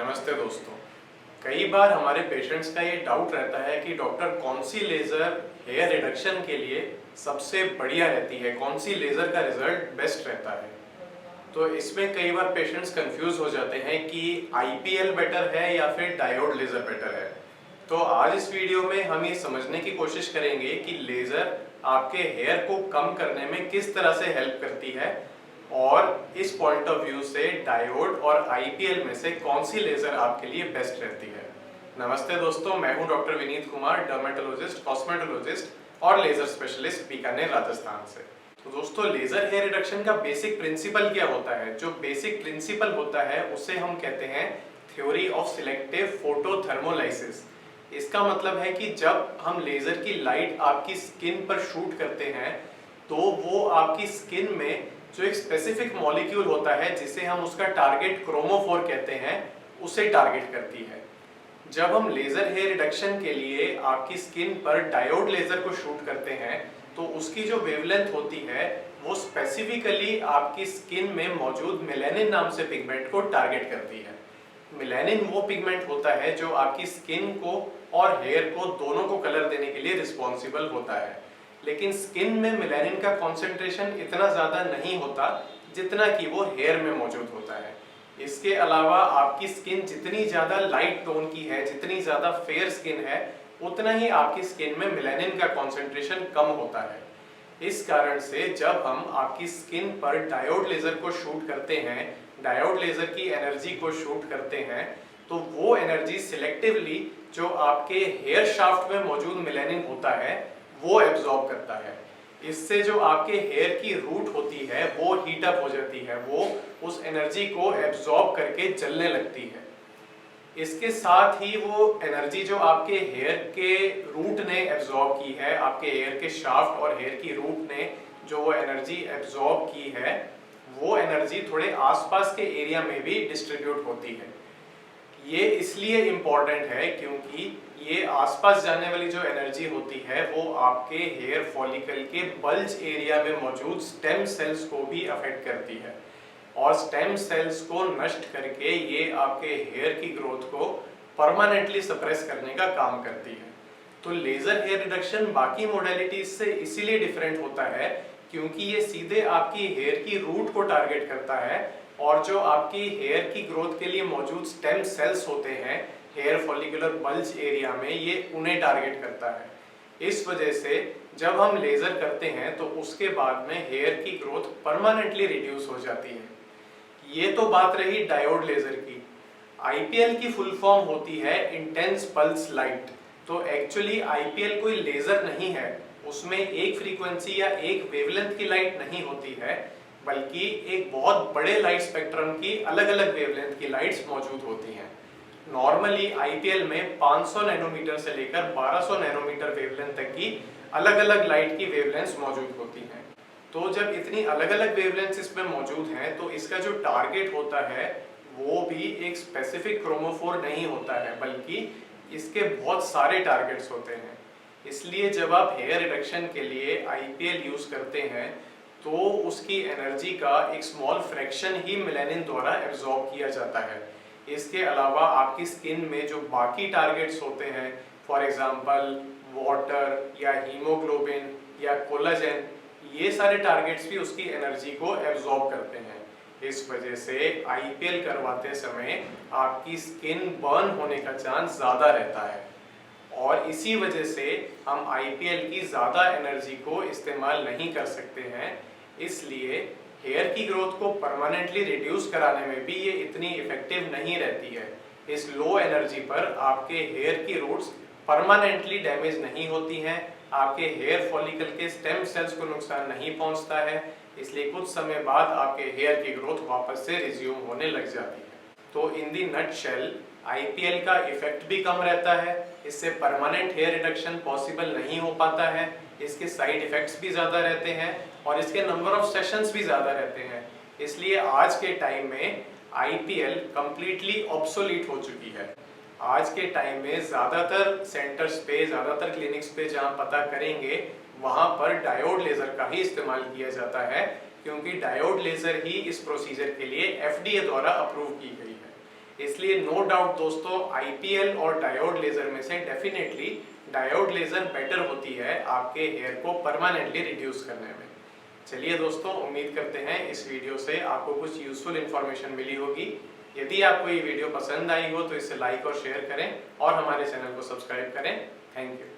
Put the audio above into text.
नमस्ते दोस्तों। कई बार हमारे पेशेंट्स का ये डाउट रहता है कि डॉक्टर कौन सी लेज़र हेयर रिडक्शन के लिए सबसे बढ़िया रहती है, कौन सी लेज़र का रिजल्ट बेस्ट रहता है। तो इसमें कई बार पेशेंट्स कंफ्यूज हो जाते हैं कि आईपीएल बेटर है या फिर डायोड लेज़र बेटर है। तो आज इस वीडियो में हम ये समझने की कोशिश करेंगे कि लेज़र आपके हेयर को कम करने में किस तरह से हेल्प करती है और इस पॉइंट ऑफ व्यू से डायोड और आईपीएल में से कौन सी लेज़र आपके लिए बेस्ट रहती है। नमस्ते दोस्तों, मैं हूं doctor Vineet Kumar, dermatologist, cosmetologist और लेज़र स्पेशलिस्ट बीकानेर, राजस्थान से। तो दोस्तों, लेज़र हेयर रिडक्शन का बेसिक प्रिंसिपल क्या होता है? जो बेसिक प्रिंसिपल होता है उसे हम कहते हैं थ्योरी ऑफ सिलेक्टिव फोटोथर्मोलाइसिस। इसका मतलब है कि जब हम लेज़र की लाइट आपकी स्किन पर शूट करते हैं तो वो आपकी स्किन में जो एक स्पेसिफिक मॉलिक्यूल होता है जिसे हम उसका टारगेट क्रोमोफोर कहते हैं, उसे टारगेट करती है। जब हम लेज़र हेयर रिडक्शन के लिए आपकी स्किन पर डायोड लेज़र को शूट करते हैं तो उसकी जो वेवलेंथ होती है वो स्पेसिफिकली आपकी स्किन में मौजूद मेलानिन नाम से पिगमेंट को टारगेट करती है। मेलानिन वो पिगमेंट होता है जो आपकी स्किन को और हेयर को दोनों को कलर देने के लिए रिस्पॉन्सिबल होता है। लेकिन स्किन में मेलानिन का कॉन्सेंट्रेशन इतना ज़्यादा नहीं होता जितना कि वो हेयर में मौजूद होता है। इसके अलावा आपकी स्किन जितनी ज़्यादा लाइट टोन की है, जितनी ज़्यादा फेयर स्किन है, उतना ही आपकी स्किन में मेलानिन का कॉन्सेंट्रेशन कम होता है। इस कारण से जब हम आपकी स्किन पर डायोड लेज़र को शूट करते हैं, डायोड लेज़र की एनर्जी को शूट करते हैं, तो वो एनर्जी सिलेक्टिवली जो आपके हेयर शाफ्ट में मौजूद मेलानिन होता है वो एब्जॉर्ब करता है। इससे जो आपके हेयर की रूट होती है वो हीट अप हो जाती है, वो उस एनर्जी को एब्जॉर्ब करके जलने लगती है। इसके साथ ही वो एनर्जी जो आपके हेयर के रूट ने एब्जॉर्ब की है, आपके हेयर के शाफ्ट और हेयर की रूट ने जो वो एनर्जी एब्जॉर्ब की है, वो एनर्जी थोड़े आसपास के एरिया में भी डिस्ट्रीब्यूट होती है। ये इसलिए इम्पॉर्टेंट है क्योंकि ये आसपास जाने वाली जो एनर्जी होती है वो आपके हेयर फॉलिकल के बल्ज एरिया में मौजूद स्टेम सेल्स को भी अफेक्ट करती है और स्टेम सेल्स को नष्ट करके ये आपके हेयर की ग्रोथ को परमानेंटली सप्रेस करने का काम करती है। तो लेज़र हेयर रिडक्शन बाकी मोडेलिटीज से इसीलिए डिफरेंट होता है क्योंकि ये सीधे आपकी हेयर की रूट को टारगेट करता है और जो आपकी हेयर की ग्रोथ के लिए मौजूद स्टेम सेल्स होते हैं हेयर फॉलिकुलर बल्ज एरिया में, ये उन्हें टारगेट करता है। इस वजह से जब हम लेज़र करते हैं तो उसके बाद में हेयर की ग्रोथ परमानेंटली रिड्यूस हो जाती है। ये तो बात रही डायोड लेज़र की। आईपीएल की फुल फॉर्म होती है इंटेंस पल्स लाइट। तो एक्चुअली आईपीएल कोई लेज़र नहीं है, उसमें एक फ्रीक्वेंसी या एक वेवलेंथ की लाइट नहीं होती है, बल्कि एक बहुत बड़े लाइट स्पेक्ट्रम की अलग अलग वेवलेंथ की लाइट्स मौजूद होती हैं। नॉर्मली आईपीएल में 500 नैनोमीटर से लेकर 1200 नैनोमीटर वेवलेंथ तक की अलग अलग लाइट की वेवलेंथ्स मौजूद होती हैं। तो जब इतनी अलग अलग वेवलेंथ्स इसमें मौजूद हैं तो इसका जो टारगेट होता है वो भी एक स्पेसिफिक क्रोमोफोर नहीं होता है, बल्कि इसके बहुत सारे टारगेट्स होते हैं। इसलिए जब आप हेयर रिडक्शन के लिए आईपीएल यूज करते हैं तो उसकी एनर्जी का एक स्मॉल फ्रैक्शन ही मेलानिन द्वारा एब्जॉर्ब किया जाता है। इसके अलावा आपकी स्किन में जो बाकी टारगेट्स होते हैं, फॉर एग्जांपल वाटर या हीमोग्लोबिन या कोलाजेन, ये सारे टारगेट्स भी उसकी एनर्जी को एब्जॉर्ब करते हैं। इस वजह से आईपीएल करवाते समय आपकी स्किन बर्न होने का चांस ज़्यादा रहता है और इसी वजह से हम आईपीएल की ज़्यादा एनर्जी को इस्तेमाल नहीं कर सकते हैं। इसलिए हेयर की ग्रोथ को परमानेंटली रिड्यूस कराने में भी ये इतनी इफेक्टिव नहीं रहती है। इस लो एनर्जी पर आपके हेयर की रूट्स परमानेंटली डैमेज नहीं होती हैं, आपके हेयर फॉलिकल के स्टेम सेल्स को नुकसान नहीं पहुंचता है, इसलिए कुछ समय बाद आपके हेयर की ग्रोथ वापस से रिज्यूम होने लग जाती है। तो इन दी नटशेल आईपीएल का इफेक्ट भी कम रहता है, इससे परमानेंट हेयर रिडक्शन पॉसिबल नहीं हो पाता है, इसके साइड इफेक्ट्स भी ज़्यादा रहते हैं और इसके नंबर ऑफ सेशंस भी ज़्यादा रहते हैं। इसलिए आज के टाइम में आईपीएल कंप्लीटली ऑब्सोलीट हो चुकी है। आज के टाइम में ज़्यादातर सेंटर्स पे, ज़्यादातर क्लिनिक्स पे जहाँ पता करेंगे वहाँ पर डायोड लेज़र का ही इस्तेमाल किया जाता है, क्योंकि डायोड लेज़र ही इस प्रोसीजर के लिए एफडीए द्वारा अप्रूव की गई है। इसलिए नो डाउट दोस्तों आईपीएल और डायोड लेजर में से डेफिनेटली डायोड लेजर बेटर होती है आपके हेयर को परमानेंटली रिड्यूस करने में। चलिए दोस्तों, उम्मीद करते हैं इस वीडियो से आपको कुछ यूजफुल इन्फॉर्मेशन मिली होगी। यदि आपको ये वीडियो पसंद आई हो तो इसे लाइक और शेयर करें और हमारे चैनल को सब्सक्राइब करें। Thank you.